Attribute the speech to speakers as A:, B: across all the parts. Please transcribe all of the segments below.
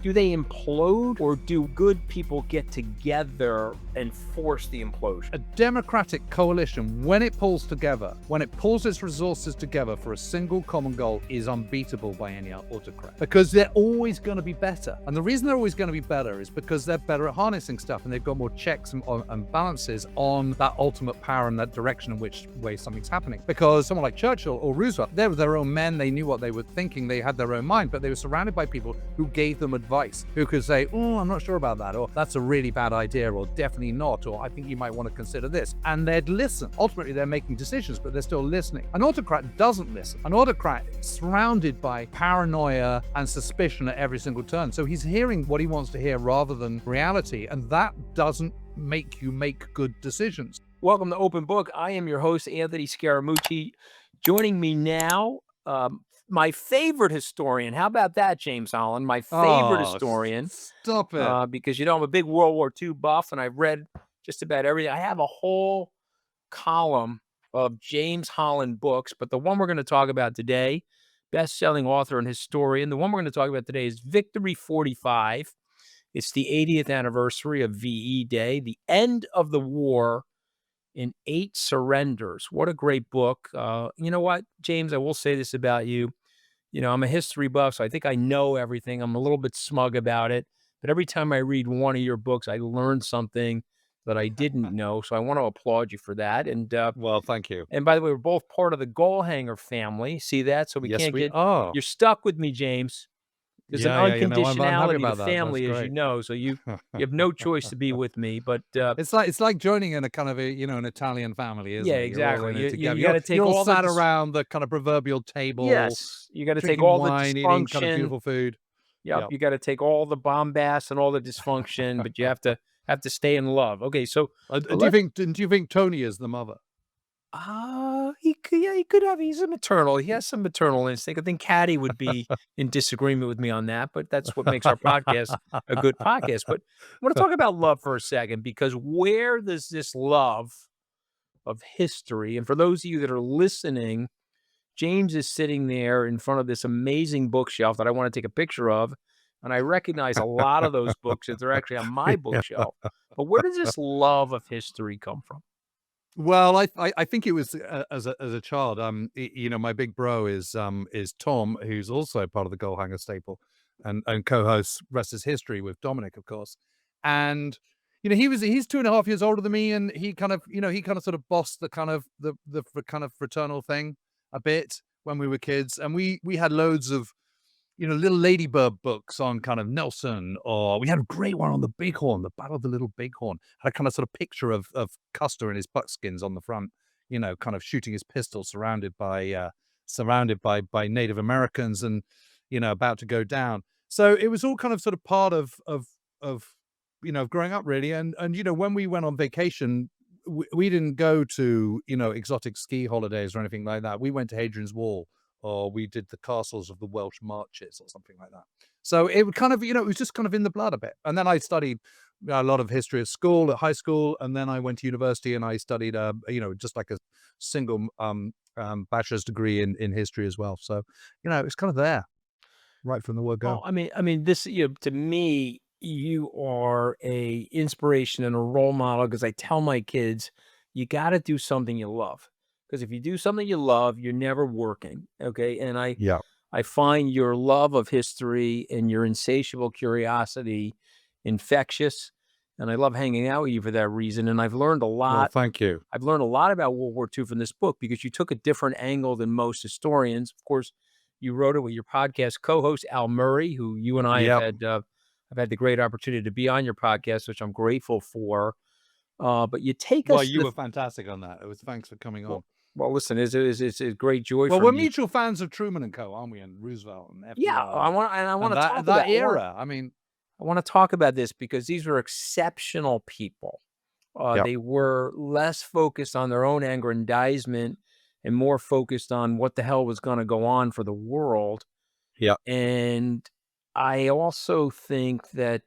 A: Do they implode, or do good people get together and force the implosion?
B: A democratic coalition, when it pulls together, when it pulls its resources together for a single common goal, is unbeatable by any autocrat. Because they're always going to be better. And the reason they're always going to be better is because they're better at harnessing stuff, and they've got more checks and balances on that ultimate power and that direction in which way something's happening. Because someone like Churchill or Roosevelt, they were their own men, they knew what they were thinking, they had their own mind, but they were surrounded by people who gave them advice, who could say, oh, I'm not sure about that, or that's a really bad idea, or definitely not, or I think you might want to consider this. And they'd listen. Ultimately, they're making decisions, but they're still listening. An autocrat doesn't listen. An autocrat is surrounded by paranoia and suspicion at every single turn. So he's hearing what he wants to hear rather than reality, and that doesn't make you make good decisions.
A: Welcome to Open Book. I am your host, Anthony Scaramucci. Joining me now, my favorite historian. How about that, James Holland? My favorite historian.
B: Stop it.
A: Because, you know, I'm a big World War II buff, and I've read just about everything. I have a whole column of James Holland books, but the one we're going to talk about today, best-selling author and historian, the one we're going to talk about today is Victory 45. It's the 80th anniversary of VE Day, the end of the war in 8 surrenders. What a great book. You know what, James, I will say this about you. You know, I'm a history buff, so I think I know everything. I'm a little bit smug about it. But every time I read one of your books, I learn something that I didn't know. So I want to applaud you for that. And
B: well, thank you.
A: And by the way, we're both part of the Goalhanger family. See that? So we
B: Yes,
A: can't
B: we
A: get.
B: are.
A: You're stuck with me, James. There's an unconditionality to family, as you know. So you have no choice to be with me. But
B: it's like joining in a kind of an Italian family, isn't it?
A: Yeah, exactly.
B: You
A: got to take all
B: sat around the kind of proverbial table.
A: Yes, you got to take all
B: wine,
A: the
B: eating
A: dysfunction.
B: kind of beautiful food.
A: Yep. You got to take all the bombast and all the dysfunction, but you have to stay in love. Okay, so
B: do you think Tony is the mother?
A: He could have. He's a maternal. He has some maternal instinct. I think Caddy would be in disagreement with me on that, but that's what makes our podcast a good podcast. But I want to talk about love for a second, because where does this love of history, and for those of you that are listening, James is sitting there in front of this amazing bookshelf that I want to take a picture of, and I recognize a lot of those books that they're actually on my bookshelf. But where does this love of history come from?
B: Well, I think it was as a child. My big bro is Tom, who's also part of the Goalhanger staple, and co-hosts Rest is History with Dominic, of course. And he's 2.5 years older than me, and he kind of sort of bossed the kind of fraternal thing a bit when we were kids, and we had loads of little ladybird books on kind of Nelson, or we had a great one on the Bighorn, the Battle of the Little Bighorn. Had a kind of sort of picture of Custer in his buckskins on the front, kind of shooting his pistol, surrounded by Native Americans, and about to go down. So it was all kind of sort of part of growing up, really. And when we went on vacation, we didn't go to exotic ski holidays or anything like that. We went to Hadrian's Wall, or we did the castles of the Welsh marches or something like that. So it would kind of, it was just kind of in the blood a bit. And then I studied a lot of history at high school. And then I went to university and I studied, just like a single bachelor's degree in history as well. So, it's kind of there right from the word go.
A: Well, I mean, this, to me, you are a inspiration and a role model, because I tell my kids, you got to do something you love. Because if you do something you love, you're never working. Okay. And I find your love of history and your insatiable curiosity infectious. And I love hanging out with you for that reason. And I've learned a lot.
B: Well, thank you.
A: I've learned a lot about World War II from this book, because you took a different angle than most historians. Of course, you wrote it with your podcast co-host, Al Murray, who you and I have had the great opportunity to be on your podcast, which I'm grateful for. But you take us.
B: Well, you were fantastic on that. Thanks for coming on.
A: Well, listen, it's a great joy.
B: Well, we're mutual fans of Truman and Co., aren't we? And Roosevelt and FDR.
A: Yeah, I want to talk about
B: that era.
A: I want to talk about this because these were exceptional people. They were less focused on their own aggrandizement and more focused on what the hell was going to go on for the world.
B: Yeah,
A: and I also think that,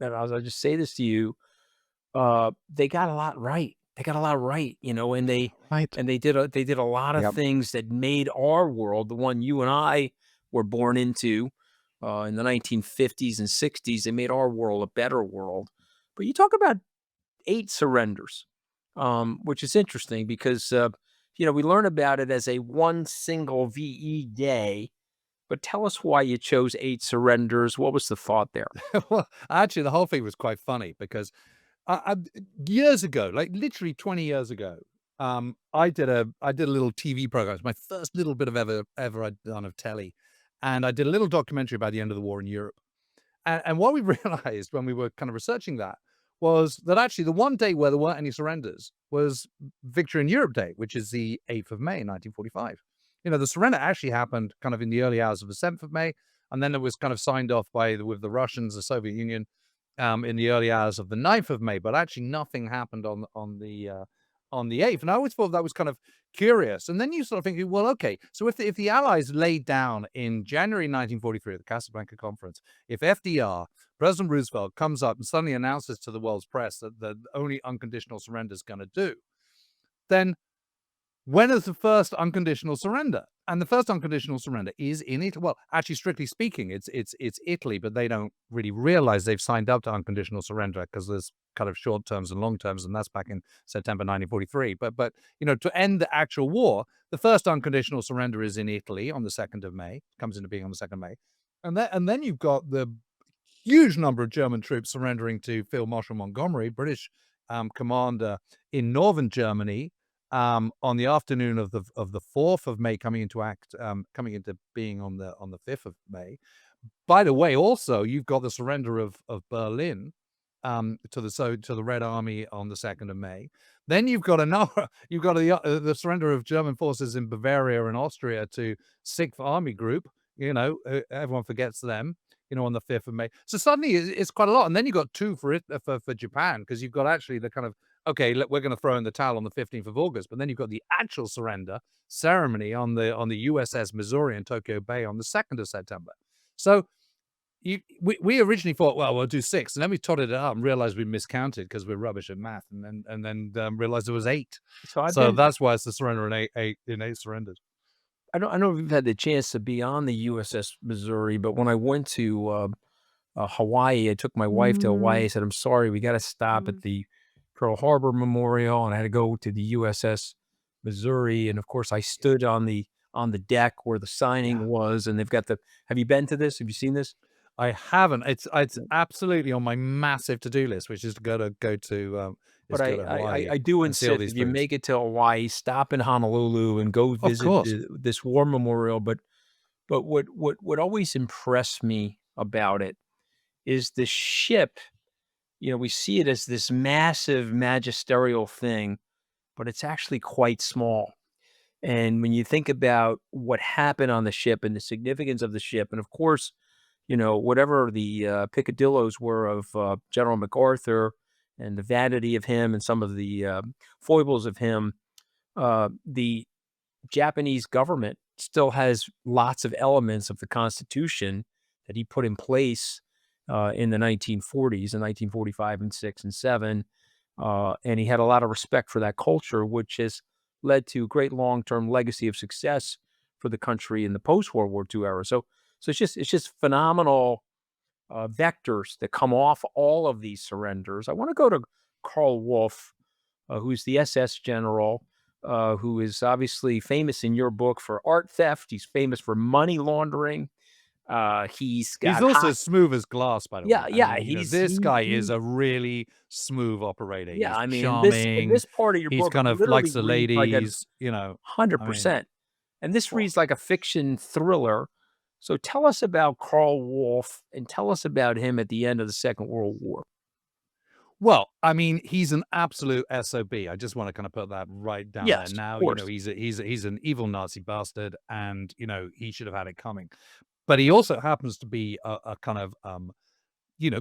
A: I'll just say this to you, they got a lot right. They got a lot right, and they did a lot of things that made our world, the one you and I were born into, in the 1950s and 60s. They made our world a better world. But you talk about 8 surrenders, which is interesting because, we learn about it as a one single VE day. But tell us why you chose 8 surrenders. What was the thought there?
B: Well, actually, the whole thing was quite funny because years ago, like literally 20 years ago, I did a little TV program. It's my first little bit of ever I'd done of telly, and I did a little documentary about the end of the war in Europe. And what we realized when we were kind of researching that was that actually the one day where there weren't any surrenders was Victory in Europe Day, which is the 8th of May, 1945. The surrender actually happened kind of in the early hours of the 7th of May, and then it was kind of signed off with the Russians, the Soviet Union, in the early hours of the 9th of May. But actually, nothing happened on the 8th. And I always thought that was kind of curious. And then you sort of think, well, okay, so if the Allies laid down in January 1943 at the Casablanca Conference, if FDR, President Roosevelt, comes up and suddenly announces to the world's press that the only unconditional surrender is going to do, then when is the first unconditional surrender? And the first unconditional surrender is in Italy. Well, actually, strictly speaking, it's Italy, but they don't really realize they've signed up to unconditional surrender because there's kind of short terms and long terms, and that's back in September 1943. But to end the actual war, the first unconditional surrender is in Italy on the 2nd of May. Comes into being on the 2nd of May, and then you've got the huge number of German troops surrendering to 𝗕𝗺𝗵𝗺𝗵𝗺𝗺, British commander in northern Germany. On the afternoon of the 4th of May, coming into being on the 5th of May. By the way, also you've got the surrender of Berlin to the Red Army on the 2nd of May. Then you've got the surrender of German forces in Bavaria and Austria to 6th Army Group. Everyone forgets them. On the 5th of May. So suddenly it's quite a lot. And then you've got 2 for Japan, because you've got actually the kind of, okay, we're going to throw in the towel on the 15th of August, but then you've got the actual surrender ceremony on the USS Missouri in Tokyo Bay on the 2nd of September. So we originally thought, well, we'll do 6, and then we totted it up and realized we miscounted because we're rubbish at math, and then realized there was 8. So that's why it's the surrender in 8 surrenders.
A: I don't know if you've had the chance to be on the USS Missouri, but when I went to Hawaii, I took my wife to Hawaii. I said, I'm sorry, we got to stop at the Pearl Harbor Memorial, and I had to go to the USS Missouri. And of course, I stood on the deck where the signing was, and they've got have you been to this? Have you seen this?
B: I haven't. It's absolutely on my massive to-do list, which is to go to
A: But I do insist, if you make it to Hawaii, stop in Honolulu and go visit this war memorial. But what always impressed me about it is the ship. We see it as this massive magisterial thing, but it's actually quite small. And when you think about what happened on the ship and the significance of the ship, and of course, whatever the peccadillos were of General MacArthur, and the vanity of him and some of the foibles of him, the Japanese government still has lots of elements of the Constitution that he put in place in the 1940s, in 1945 and 6 and 7. And he had a lot of respect for that culture, which has led to a great long-term legacy of success for the country in the post-World War II era. So it's just phenomenal vectors that come off all of these surrenders. I want to go to Karl Wolff, who's the SS general, who is obviously famous in your book for art theft. He's famous for money laundering. He's
B: also smooth as glass, by the way.
A: Yeah.
B: This guy is a really smooth operator.
A: Yeah,
B: he's charming.
A: This part of your book,
B: he's kind of likes the ladies.
A: 100%. And this reads like a fiction thriller. So tell us about Karl Wolff, and tell us about him at the end of the Second World War.
B: Well, he's an absolute SOB. I just want to kind of put that right down there now. He's an evil Nazi bastard, and he should have had it coming. But he also happens to be a kind of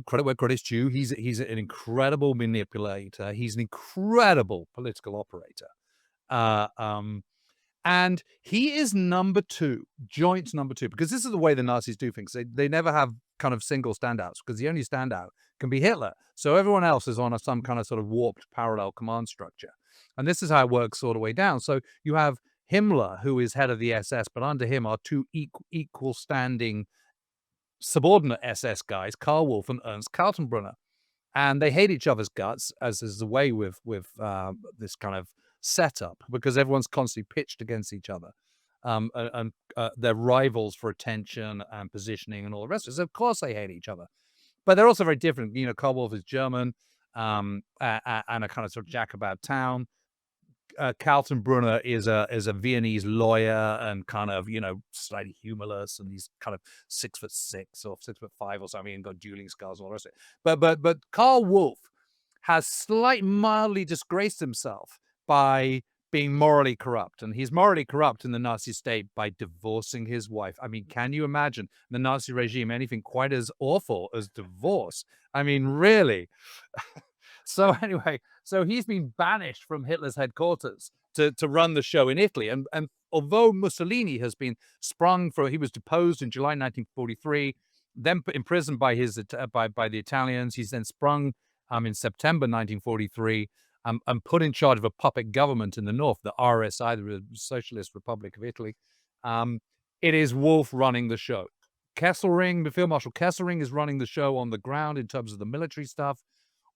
B: credit where credit's due. He's an incredible manipulator. He's an incredible political operator. And he is number 2, joint number 2, because this is the way the Nazis do things. They never have kind of single standouts, because the only standout can be Hitler. So everyone else is on some kind of sort of warped parallel command structure. And this is how it works all the way down. So you have Himmler, who is head of the SS, but under him are 2 equal standing subordinate SS guys, Karl Wolff and Ernst Kaltenbrunner. And they hate each other's guts, as is the way with this kind of setup, because everyone's constantly pitched against each other. They're rivals for attention and positioning and all the rest of it. So of course they hate each other. But they're also very different. You know, Karl Wolff is German, and a kind of sort of jack about town. Kaltenbrunner is a Viennese lawyer and kind of, you know, slightly humorless, and he's kind of 6'6" or 6'5" or something, and got dueling scars and all the rest of it. But Karl Wolff has mildly disgraced himself by being morally corrupt, and he's morally corrupt in the Nazi state by divorcing his wife. I mean, can you imagine the Nazi regime anything quite as awful as divorce? I mean, really. So anyway, so he's been banished from Hitler's headquarters to run the show in Italy. And although Mussolini has been he was deposed in July 1943, then imprisoned by the Italians. He's then sprung in September 1943 and put in charge of a puppet government in the north, the RSI, the Socialist Republic of Italy. It is Wolff running the show. Kesselring, Field Marshal Kesselring, is running the show on the ground in terms of the military stuff.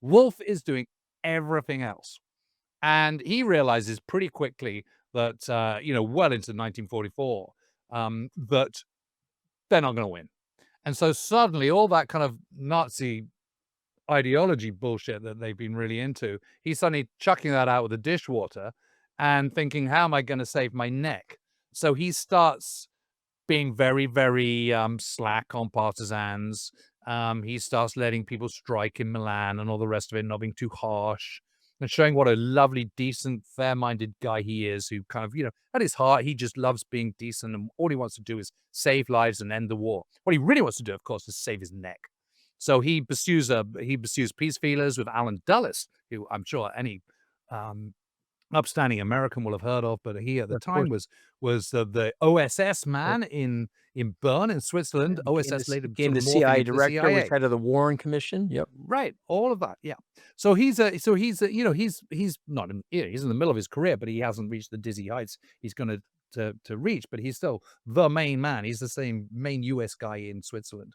B: Wolff is doing everything else. And he realizes pretty quickly that, well into 1944, that they're not going to win. And so suddenly all that kind of Nazi ideology bullshit that they've been really into, he's suddenly chucking that out with the dishwater and thinking, how am I going to save my neck? So he starts being very, very slack on partisans. He starts letting people strike in Milan and all the rest of it, not being too harsh, and showing what a lovely, decent, fair-minded guy he is, who kind of, at his heart, he just loves being decent, and all he wants to do is save lives and end the war. What he really wants to do, of course, is save his neck. So he pursues peace feelers with Alan Dulles, who I'm sure any upstanding American will have heard of, but he at the time was the OSS man in Bern in Switzerland. OSS later
A: became the CIA director, was head of the Warren Commission. Yep,
B: right, all of that. Yeah. So he's not he's in the middle of his career, but he hasn't reached the dizzy heights he's going to reach. But he's still the main man. He's the same main US guy in Switzerland,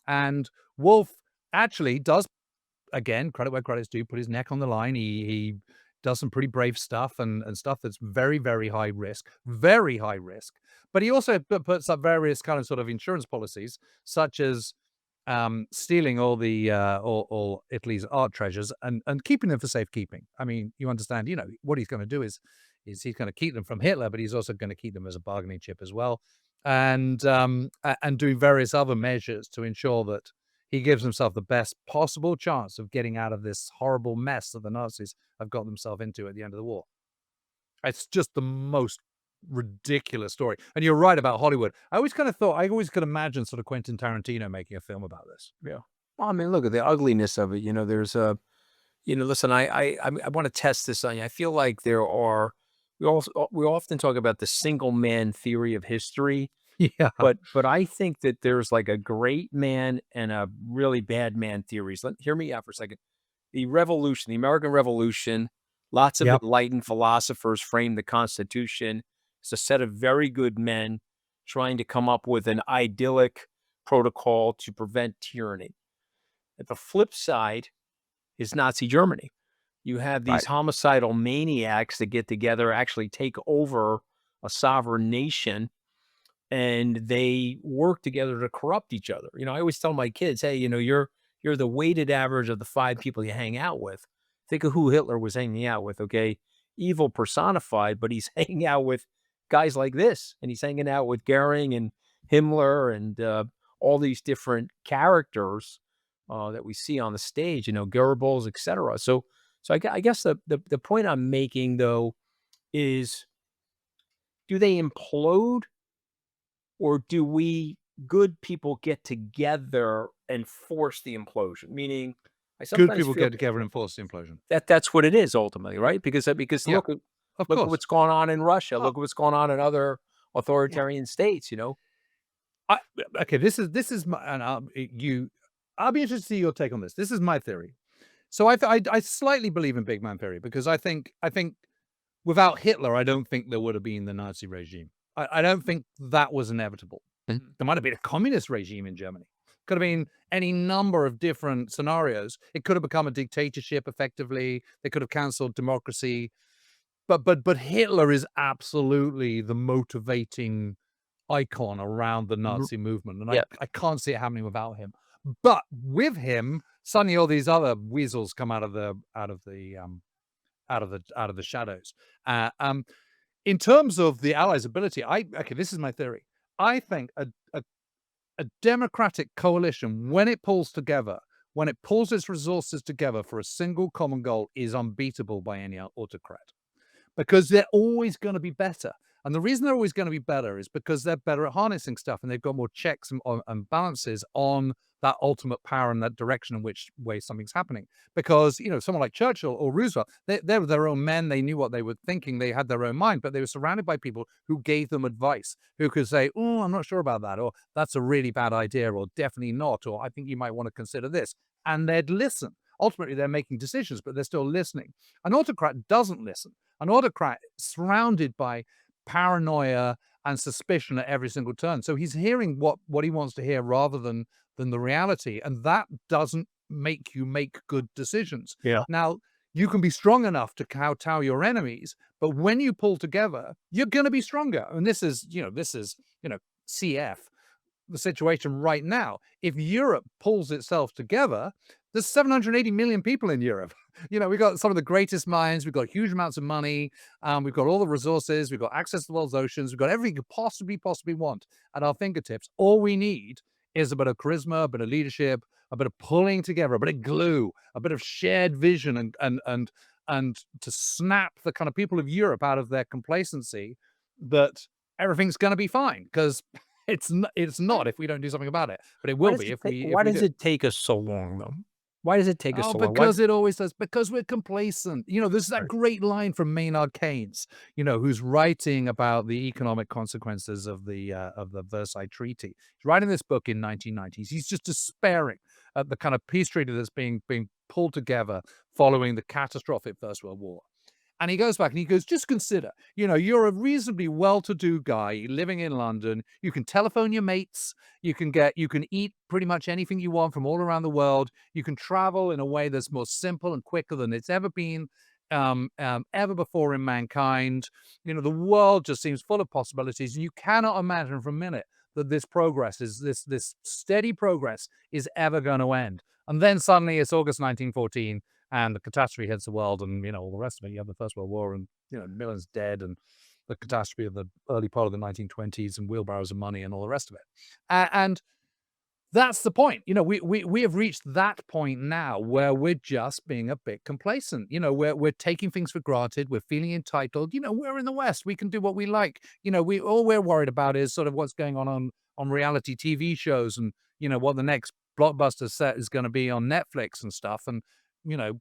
B: and Wolff actually does, again, credit where credit's due, put his neck on the line. He does some pretty brave stuff and stuff that's very, very high risk. But he also puts up various kind of sort of insurance policies, such as stealing all Italy's art treasures and keeping them for safekeeping. I mean, you understand, what he's going to do is he's going to keep them from Hitler, but he's also going to keep them as a bargaining chip as well. And doing various other measures to ensure that he gives himself the best possible chance of getting out of this horrible mess that the Nazis have got themselves into at the end of the war. It's just the most ridiculous story. And you're right about Hollywood. I always could imagine sort of Quentin Tarantino making a film about this.
A: Yeah. Well, I mean, look at the ugliness of it. There's listen, I want to test this on you. I feel like we often talk about the single man theory of history.
B: Yeah.
A: But I think that there's like a great man and a really bad man theories. Hear me out for a second. The American Revolution, lots of enlightened philosophers framed the Constitution. It's a set of very good men trying to come up with an idyllic protocol to prevent tyranny. At the flip side is Nazi Germany. You have these homicidal maniacs that get together, actually take over a sovereign nation, and they work together to corrupt each other. I always tell my kids, hey, you're the weighted average of the 5 people you hang out with. Think of who Hitler was hanging out with, okay? Evil personified, but he's hanging out with guys like this, and he's hanging out with Goering and Himmler and all these different characters that we see on the stage, Goebbels, etc. So I guess the point I'm making, though, is, do they implode? Or do we good people get together and force the implosion? Meaning,
B: good people get together and force the implosion.
A: That's what it is ultimately, right? Because look at what's going on in Russia. Look at what's going on in other authoritarian states.
B: Okay, this is my, and I'll be interested to see your take on this. This is my theory. So I slightly believe in big man theory, because I think without Hitler, I don't think there would have been the Nazi regime. I don't think that was inevitable. There might have been a communist regime in Germany, could have been any number of different scenarios. It could have become a dictatorship effectively. They could have cancelled democracy. But Hitler is absolutely the motivating icon around the Nazi movement, and
A: Yeah.
B: I can't see it happening without him. But with him, suddenly all these other weasels come out of the shadows. In terms of the Allies' ability, okay, this is my theory. I think a democratic coalition, when it pulls together, when it pulls its resources together for a single common goal, is unbeatable by any autocrat, because they're always going to be better. And the reason they're always going to be better is because they're better at harnessing stuff, and they've got more checks and balances on that ultimate power and that direction in which way something's happening. Because, you know, someone like Churchill or Roosevelt, they were their own men. They knew what they were thinking. They had their own mind, but they were surrounded by people who gave them advice, who could say, oh, I'm not sure about that, or that's a really bad idea, or definitely not, or I think you might want to consider this. And they'd listen. Ultimately, they're making decisions, but they're still listening. An autocrat doesn't listen. An autocrat is surrounded by paranoia and suspicion at every single turn. So he's hearing what he wants to hear rather than the reality. And that doesn't make you make good decisions.
A: Yeah.
B: Now, you can be strong enough to kowtow your enemies, but when you pull together, you're going to be stronger. And this is CF, the situation right now. If Europe pulls itself together, there's 780 million people in Europe. You know, we've got some of the greatest minds. We've got huge amounts of money. We've got all the resources. We've got access to the world's oceans. We've got everything you could possibly want at our fingertips. All we need is a bit of charisma, a bit of leadership, a bit of pulling together, a bit of glue, a bit of shared vision, and to snap the kind of people of Europe out of their complacency that everything's going to be fine, because it's not if we don't do something about it, but it will be if we.
A: Why does it take us so long, though? Why does it take us so long?
B: Because it always does. Because we're complacent. You know, there's that
A: Right.
B: great line from Maynard Keynes, you know, who's writing about the economic consequences of the Versailles Treaty. He's writing this book in 1990s. He's just despairing at the kind of peace treaty that's being pulled together following the catastrophic First World War. And he goes back and he goes, just consider, you know, you're a reasonably well-to-do guy living in London. You can telephone your mates. You can eat pretty much anything you want from all around the world. You can travel in a way that's more simple and quicker than it's ever been ever before in mankind. You know, the world just seems full of possibilities. And you cannot imagine for a minute that this progress is this steady progress is ever going to end. And then suddenly it's August 1914. And the catastrophe hits the world, and, you know, all the rest of it. You have the First World War, and, you know, millions dead, and the catastrophe of the early part of the 1920s, and wheelbarrows of money, and all the rest of it. And that's the point. You know, we have reached that point now where we're just being a bit complacent. You know, we're taking things for granted. We're feeling entitled. You know, we're in the West. We can do what we like. You know, all we're worried about is sort of what's going on reality TV shows, and, you know, what the next blockbuster set is going to be on Netflix and stuff, and, you know,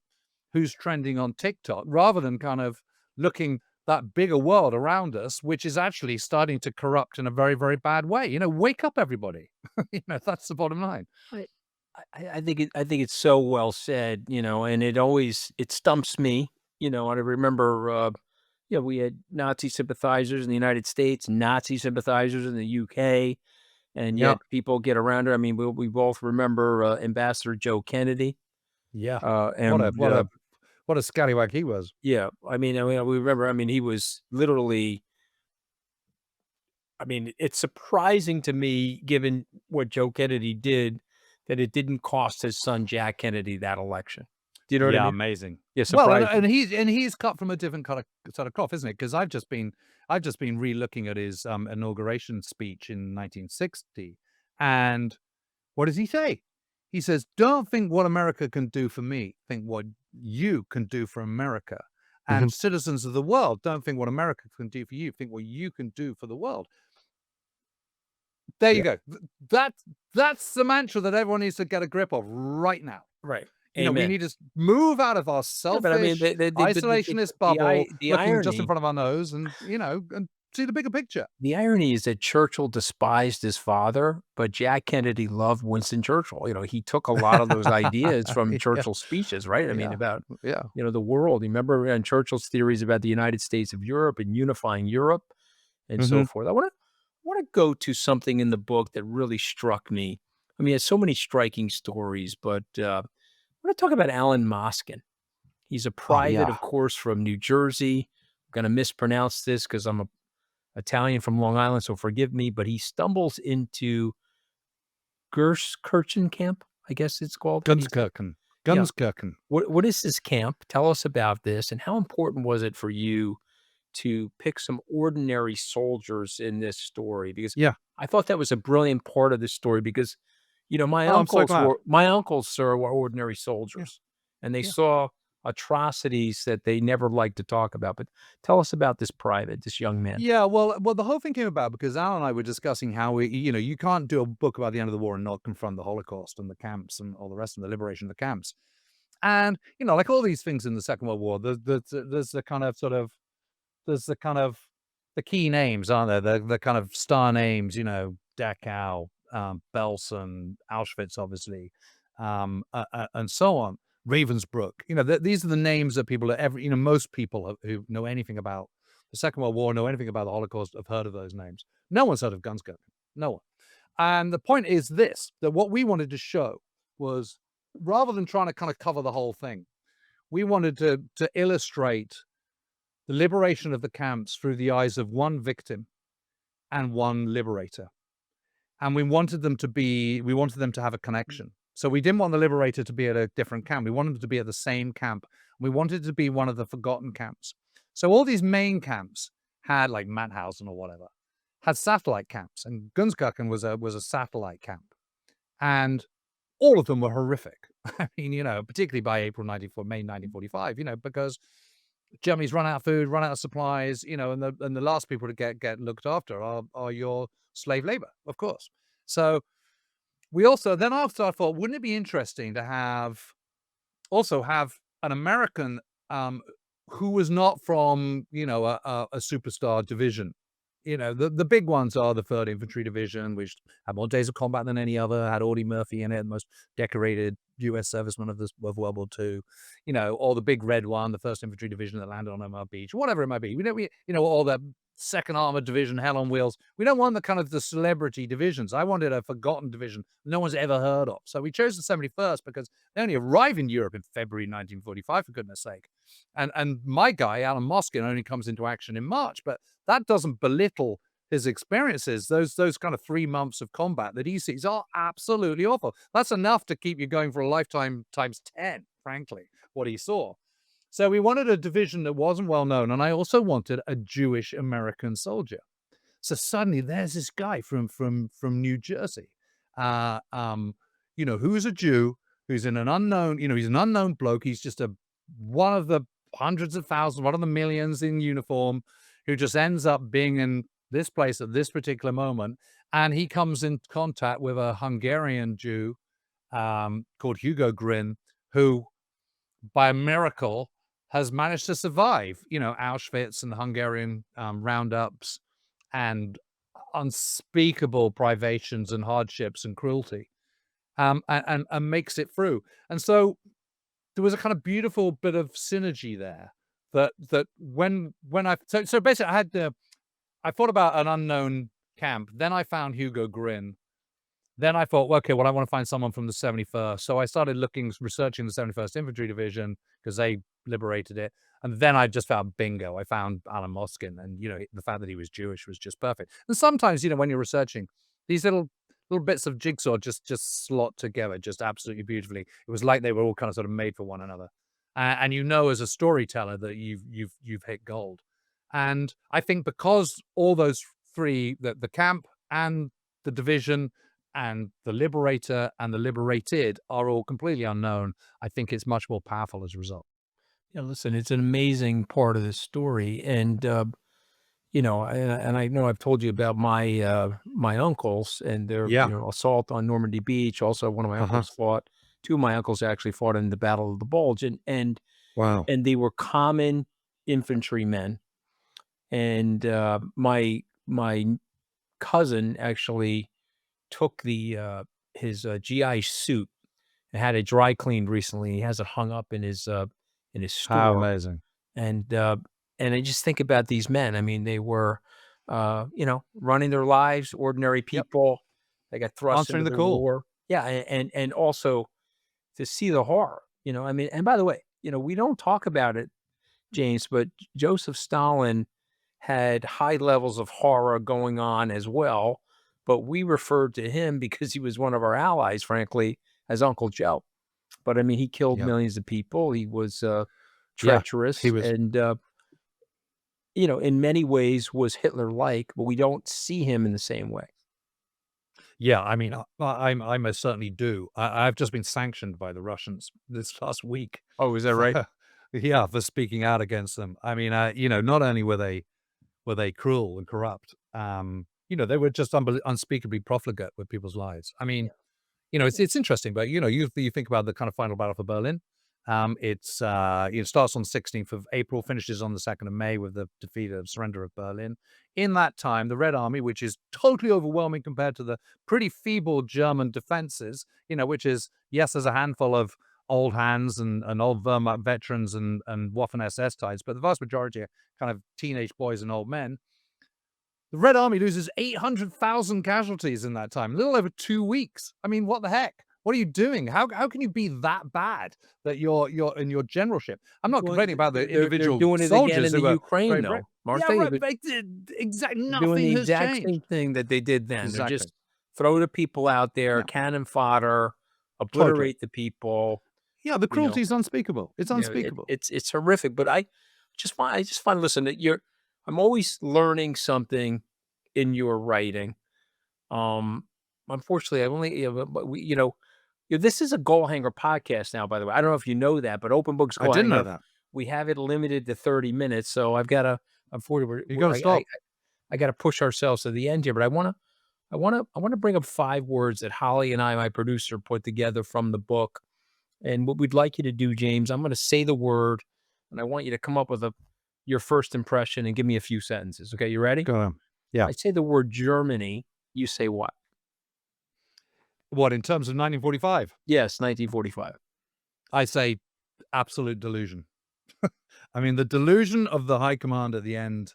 B: who's trending on TikTok, rather than kind of looking that bigger world around us, which is actually starting to corrupt in a very, very bad way. You know, wake up, everybody. You know, that's the bottom line.
A: I think it's so well said, you know, and it stumps me, you know. And I remember, we had Nazi sympathizers in the United States, Nazi sympathizers in the UK, and yet people get around her. I mean, we both remember Ambassador Joe Kennedy.
B: Yeah.
A: And
B: What a scallywag he was.
A: yeah, I mean, we remember. I mean, he was literally. I mean, it's surprising to me, given what Joe Kennedy did, that it didn't cost his son Jack Kennedy that election. Do you know what I mean?
B: Amazing.
A: Yeah,
B: Well,
A: surprising.
B: and he's cut from a different kind of sort of cloth, isn't it? Because I've just been re-looking at his inauguration speech in 1960, and what does he say? He says, "Don't think what America can do for me. Think what you can do for America. And citizens of the world, don't think what America can do for you. Think what you can do for the world." There you go. That's the mantra that everyone needs to get a grip of right now.
A: Right.
B: You know, we need to move out of our selfish,
A: but I mean,
B: isolationist bubble,
A: the
B: looking just in
A: irony,
B: front of our nose, and, you know, and see the bigger picture.
A: the irony is that Churchill despised his father, but Jack Kennedy loved Winston Churchill. You know, he took a lot of those ideas from
B: Yeah.
A: Churchill's speeches, right? I mean,
B: Yeah.
A: about,
B: Yeah.
A: you know, the world. You remember in Churchill's theories about the United States of Europe and unifying Europe and so forth. I want to go to something in the book that really struck me. I mean, it's so many striking stories, but I want to talk about Alan Moskin. He's a
B: Oh,
A: private,
B: yeah.
A: of course, from New Jersey. I'm going to mispronounce this because I'm a Italian from Long Island, so forgive me, but he stumbles into 𝗕𝗁𝘁𝗵𝘁𝗵, I guess it's called.
B: 𝗕𝗁𝘁𝗵𝗃.
A: Yeah.
B: 𝗕𝗁𝘁𝗵.
A: What is this camp? Tell us about this, and how important was it for you to pick some ordinary soldiers in this story? Because
B: Yeah.
A: I thought that was a brilliant part of this story because, my
B: Oh, I'm so glad.
A: uncles, sir, were ordinary
B: Yeah.
A: soldiers, and they
B: Yeah.
A: saw atrocities that they never liked to talk about. But tell us about this private, this young man.
B: Yeah, well, the whole thing came about because Al and I were discussing how you can't do a book about the end of the war and not confront the Holocaust and the camps and all the rest of the liberation of the camps. And like all these things in the Second World War, there's the kind of the key names, aren't there? The kind of star names, Dachau, Belsen, Auschwitz, obviously, and so on. Ravensbrück. These are the names that people most people who know anything about the Second World War, know anything about the Holocaust, have heard of those names. No one's heard of 𝗕𝗁𝘁𝗵. No one. And the point is this, that what we wanted to show was, rather than trying to kind of cover the whole thing, we wanted to illustrate the liberation of the camps through the eyes of one victim and one liberator. And we wanted them to have a connection. So we didn't want the liberator to be at a different camp. We wanted them to be at the same camp. We wanted it to be one of the forgotten camps. So all these main camps had, like Mauthausen or whatever, had satellite camps, and 𝗕𝗁𝘁𝗵 was a satellite camp. And all of them were horrific. I mean, particularly by May 1945, because Germany's run out of food, run out of supplies, and the last people to get looked after are your slave labor, of course. So we also, then after I thought, wouldn't it be interesting to have an American who was not from, a superstar division. The big ones are the 3rd Infantry Division, which had more days of combat than any other, had 𝗕𝗵𝗼𝗻𝗃 in it, the most decorated US serviceman of World War II, or the big red one, the 1st Infantry Division that landed on Omaha Beach, whatever it might be. All the 2nd Armored Division, hell on wheels. We don't want the kind of the celebrity divisions. I wanted a forgotten division no one's ever heard of. So we chose the 71st because they only arrived in Europe in February 1945, for goodness sake. And my guy, Alan Moskin, only comes into action in March, but that doesn't belittle his experiences. Those kind of 3 months of combat that he sees are absolutely awful. That's enough to keep you going for a lifetime times 10, frankly, what he saw. So we wanted a division that wasn't well known, and I also wanted a Jewish American soldier. So suddenly there's this guy from New Jersey, who's a Jew, who's in an unknown, he's an unknown bloke. He's just one of the hundreds of thousands, one of the millions in uniform, who just ends up being in this place at this particular moment. And he comes in contact with a Hungarian Jew called Hugo Gryn, who, by a miracle, has managed to survive, Auschwitz and the Hungarian roundups and unspeakable privations and hardships and cruelty, and makes it through. And so there was a kind of beautiful bit of synergy there that when so basically I thought about an unknown camp, then I found Hugo Gryn. Then I thought, okay, well, I want to find someone from the 71st. So I started researching the 71st Infantry Division because they liberated it. And then I just found bingo. I found Alan Moskin, and, the fact that he was Jewish was just perfect. And sometimes, when you're researching, these little bits of jigsaw just slot together just absolutely beautifully. It was like they were all kind of sort of made for one another. And as a storyteller that you've hit gold. And I think because all those three, the camp and the division and the liberator and the liberated are all completely unknown, I think it's much more powerful as a result.
A: Yeah, listen, it's an amazing part of this story, and and I know I've told you about my uncles and their
B: Yeah.
A: assault on Normandy Beach. Also, one of my uncles fought. Two of my uncles actually fought in the Battle of the Bulge, and
B: Wow.
A: they were common infantrymen. And my cousin actually took his GI suit and had it dry cleaned recently. He has it hung up in his store.
B: How amazing.
A: And I just think about these men. I mean, they were, running their lives, ordinary people. They got thrust
B: Answering
A: into
B: the
A: the
B: call.
A: war. Yeah, and also to see the horror, I mean, and by the way, we don't talk about it, James, but Joseph Stalin had high levels of horror going on as well, but we referred to him because he was one of our allies, frankly, as Uncle Joe. But I mean, he killed
B: Yep.
A: millions of people. He was
B: Yeah, he
A: treacherous
B: was.
A: and in many ways was Hitler-like, but we don't see him in the same way.
B: Yeah, I mean, I most certainly do. I've just been sanctioned by the Russians this last week
A: Oh, is that right?
B: for yeah, for speaking out against them. I mean, not only were they cruel and corrupt, they were just unspeakably profligate with people's lives. I mean, it's interesting, but you think about the kind of final battle for Berlin. It starts on the 16th of April, finishes on the 2nd of May with the defeat of surrender of Berlin. In that time, the Red Army, which is totally overwhelming compared to the pretty feeble German defenses, which is, yes, there's a handful of old hands and old Wehrmacht veterans and Waffen SS types, but the vast majority are kind of teenage boys and old men. The Red Army loses 800,000 casualties in that time, a little over 2 weeks. I mean, what the heck? What are you doing? How can you be that bad that you're in your generalship? I'm not complaining about the
A: They're
B: individual
A: doing it again
B: soldiers
A: in
B: who
A: the
B: are
A: Ukraine,
B: very brave.
A: though, aren't
B: Yeah,
A: they?
B: right. Exactly.
A: They're doing the
B: Nothing has
A: exact same
B: changed.
A: thing that they did then. They're
B: Exactly.
A: just throw the people out there,
B: Yeah.
A: cannon fodder,
B: Totally.
A: obliterate the people.
B: Yeah, the
A: You know,
B: cruelty is unspeakable. It's unspeakable.
A: it's horrific. But I just find listen that I'm always learning something in your writing. Unfortunately, I only but we this is a goal hanger podcast now. By the way, I don't know if you know that, but Open Books
B: I
A: Goal
B: didn't know
A: Hanger,
B: that.
A: we have it limited to 30 minutes. So I've got to. Unfortunately,
B: You got to stop.
A: I got to push ourselves to the end here. But I want to bring up 5 words that Holly and I, my producer, put together from the book. And what we'd like you to do, James, I'm going to say the word, and I want you to come up with your first impression and give me a few sentences. Okay, you ready?
B: Go on. Yeah.
A: I say the word Germany. You say what?
B: What, in terms of 1945?
A: Yes, 1945.
B: I say absolute delusion. I mean, the delusion of the high command at the end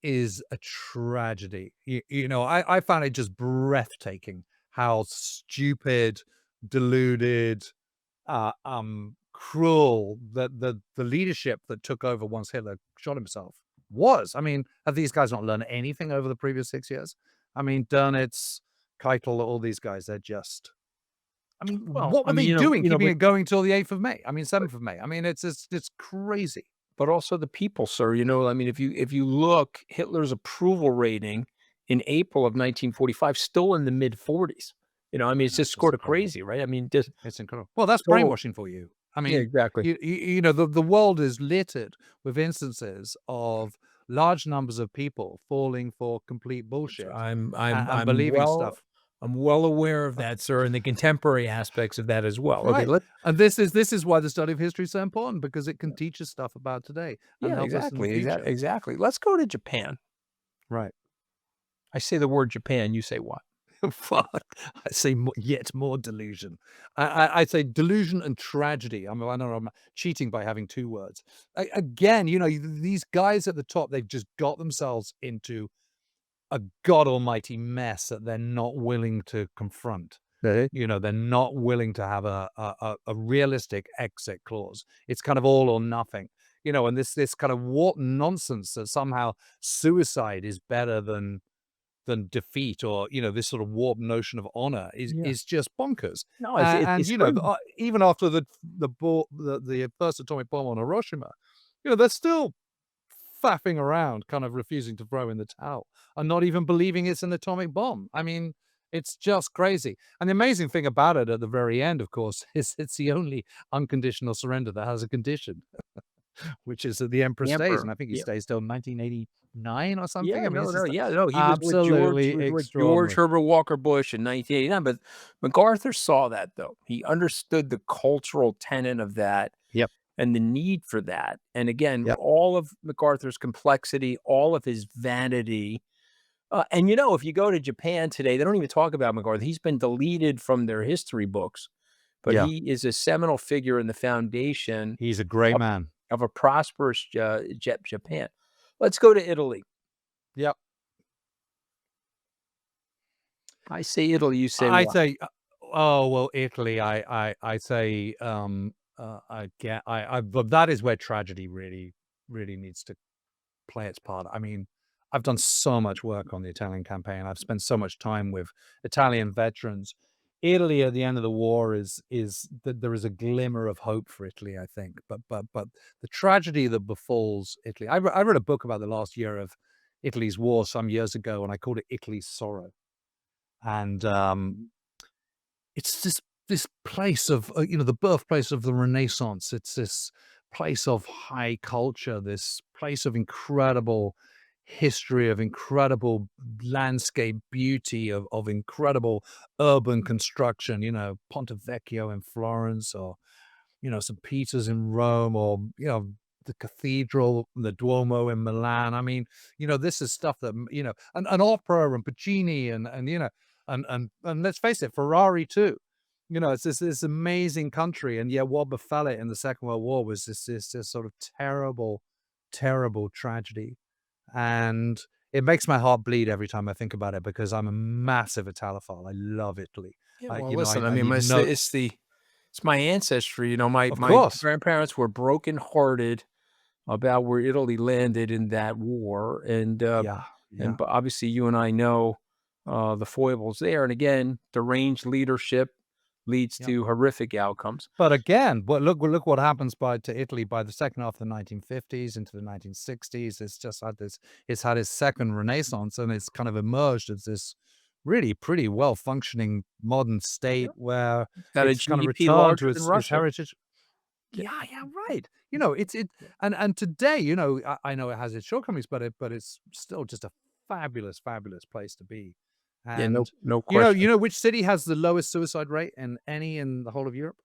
B: is a tragedy. I found it just breathtaking how stupid, deluded, cruel the leadership that took over once Hitler shot himself was. I mean, have these guys not learned anything over the previous 6 years? I mean, 𝗕ance, 𝗕itl, all these guys, they're just, I mean,
A: Well,
B: what
A: I
B: were
A: mean,
B: they doing? Keeping
A: but
B: it going till the 8th of May. I mean, 7th of May. I mean, it's crazy.
A: but also the people, sir. I mean, if you look, Hitler's approval rating in April of 1945 still in the mid 40s. I mean, it's just
B: It's
A: sort of
B: incredible.
A: crazy, right? I mean, just
B: It's incredible. Well, that's
A: so
B: brainwashing for you. I
A: yeah,
B: mean,
A: exactly.
B: the world is littered with instances of large numbers of people falling for complete bullshit and believing stuff.
A: I'm well aware of that, sir, and the contemporary aspects of that as well. Okay,
B: Right. And this is why the study of history is so important, because it can teach us stuff about today and
A: yeah,
B: help us in the future.
A: exactly. Let's go to Japan.
B: Right.
A: I say the word Japan. You say what?
B: Fuck. I say yet more delusion. I say delusion and tragedy. I know I'm cheating by having 2 words. Again, these guys at the top, they've just got themselves into a god almighty mess that they're not willing to confront. They're not willing to have a realistic exit clause. It's kind of all or nothing. And this kind of warped nonsense that somehow suicide is better than defeat, or this sort of warped notion of honor is just bonkers.
A: No,
B: And
A: it's crazy.
B: even after the first atomic bomb on Hiroshima, they're still faffing around, kind of refusing to throw in the towel and not even believing it's an atomic bomb. I mean, it's just crazy. And the amazing thing about it at the very end, of course, is it's the only unconditional surrender that has a condition, which is that the emperor stays, and I think he stays till 1989 or something.
A: Yeah,
B: I mean,
A: no. He was
B: absolutely
A: with George
B: extraordinary.
A: Herbert Walker Bush in 1989. But MacArthur saw that, though. He understood the cultural tenet of that.
B: Yep.
A: And the need for that. And again,
B: Yep.
A: all of MacArthur's complexity, all of his vanity. And if you go to Japan today, they don't even talk about MacArthur. He's been deleted from their history books, but
B: Yeah.
A: he is a seminal figure in the foundation
B: He's a great man.
A: of a prosperous Japan. Let's go to Italy.
B: Yep.
A: I say Italy, you say
B: I
A: what?
B: say, Oh, well, Italy, I say, but that is where tragedy really, really needs to play its part. I mean, I've done so much work on the Italian campaign. I've spent so much time with Italian veterans. Italy at the end of the war is that there is a glimmer of hope for Italy, I think. But the tragedy that befalls Italy. I read a book about the last year of Italy's war some years ago, and I called it Italy's Sorrow. And it's this place of the birthplace of the Renaissance. It's this place of high culture, this place of incredible history, of incredible landscape beauty, of incredible urban construction. Ponte Vecchio in Florence, or St. Peter's in Rome, or the cathedral, the Duomo in Milan. I mean, this is stuff that and opera and Puccini and let's face it, Ferrari too. It's this amazing country, and yet what befell it in the Second World War was this sort of terrible, terrible tragedy, and it makes my heart bleed every time I think about it, because I'm a massive Italophile. I love Italy.
A: Yeah,
B: I,
A: well,
B: you know,
A: listen,
B: I,
A: I
B: I
A: mean,
B: need no,
A: it's my ancestry. My
B: of
A: my
B: course,
A: grandparents were brokenhearted about where Italy landed in that war,
B: yeah, yeah,
A: obviously you and I know the foibles there. And again, deranged leadership leads
B: yeah.
A: to horrific outcomes.
B: But again, look what happens to Italy by the second half of the 1950s into the 1960s. It's had its second renaissance, and it's kind of emerged as this really pretty well functioning modern state
A: Yep.
B: where
A: Got a
B: it's kind of
A: GDP
B: returned to
A: larger than
B: its
A: Russia.
B: heritage.
A: Yeah.
B: Yeah, yeah, right. And today, I know it has its shortcomings, but it's still just a fabulous, fabulous place to be.
A: Yeah,
B: And
A: no
B: you know,
A: question.
B: you know which city has the lowest suicide rate in the whole of Europe?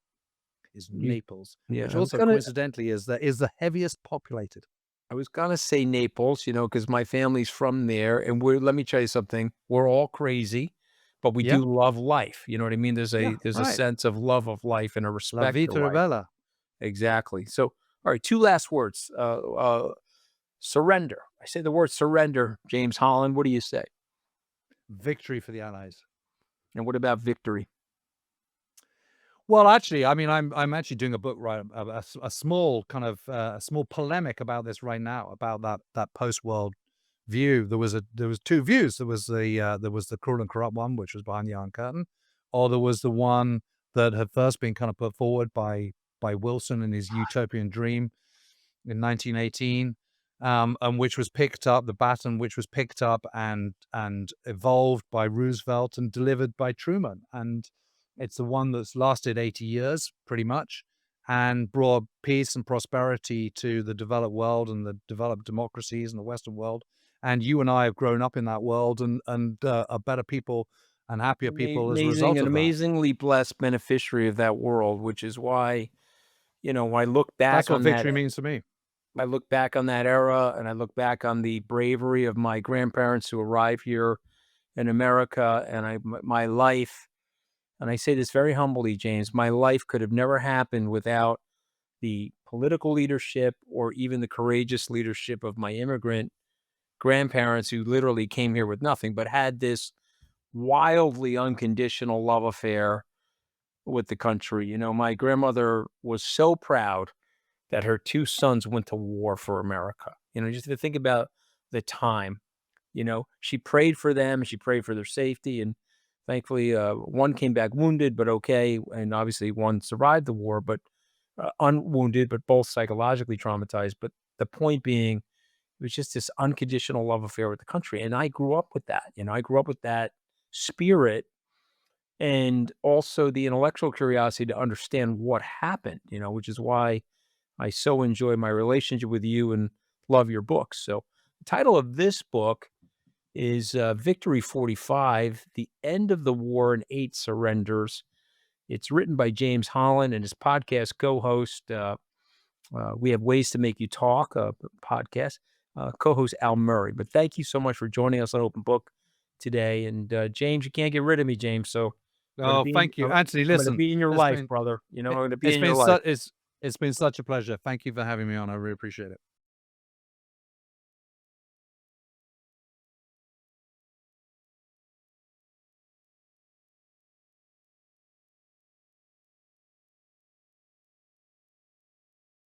B: Is
A: You,
B: Naples,
A: yeah,
B: which also coincidentally is the heaviest populated.
A: I was gonna say Naples, because my family's from there, and let me tell you something, we're all crazy, but we
B: Yeah,
A: do love life. You know what I mean?
B: yeah,
A: There's a
B: right.
A: sense of love of life and a
B: La
A: respect for
B: vita è
A: life.
B: bella.
A: Exactly. So, all right, two last words. Surrender. I say the word surrender, James Holland. What do you say?
B: Victory for the Allies.
A: And what about victory?
B: Well, actually, I mean, I'm actually doing a book, right, a small kind of a small polemic about this right now, about that post-world view. There was two views. There was the cruel and corrupt one, which was behind the Iron Curtain, or there was the one that had first been kind of put forward by Wilson and his utopian dream in 1918, and which was picked up, the baton which was picked up and evolved by Roosevelt and delivered by Truman. And it's the one that's lasted 80 years, pretty much, and brought peace and prosperity to the developed world and the developed democracies in the Western world. And you and I have grown up in that world and are better people and happier people as a
A: Amazing,
B: result
A: an
B: of that.
A: amazingly blessed beneficiary of that world, which is why, I look
B: That's
A: back
B: what
A: on that.
B: victory means to me.
A: I look back on that era, and I look back on the bravery of my grandparents who arrived here in America, and my life. And I say this very humbly, James, my life could have never happened without the political leadership or even the courageous leadership of my immigrant grandparents, who literally came here with nothing, but had this wildly unconditional love affair with the country. My grandmother was so proud that her two sons went to war for America. Just to think about the time, she prayed for them, she prayed for their safety. And thankfully, one came back wounded, but okay. And obviously one survived the war, but unwounded, but both psychologically traumatized. But the point being, it was just this unconditional love affair with the country. And I grew up with that. I grew up with that spirit, and also the intellectual curiosity to understand what happened, which is why I so enjoy my relationship with you and love your books. So the title of this book is Victory 45, The End of the War and Eight Surrenders. It's written by James Holland and his podcast co-host. We Have Ways to Make You Talk, podcast, co-host Al Murray. But thank you so much for joining us on Open Book today. And James, you can't get rid of me, James. So
B: Oh, thank you, Anthony.
A: I'm gonna
B: Listen,
A: be in your
B: it's
A: life,
B: been
A: brother. I'm
B: it,
A: gonna be
B: it's
A: in
B: been
A: your life.
B: it's been such a pleasure. Thank you for having me on. I really appreciate it.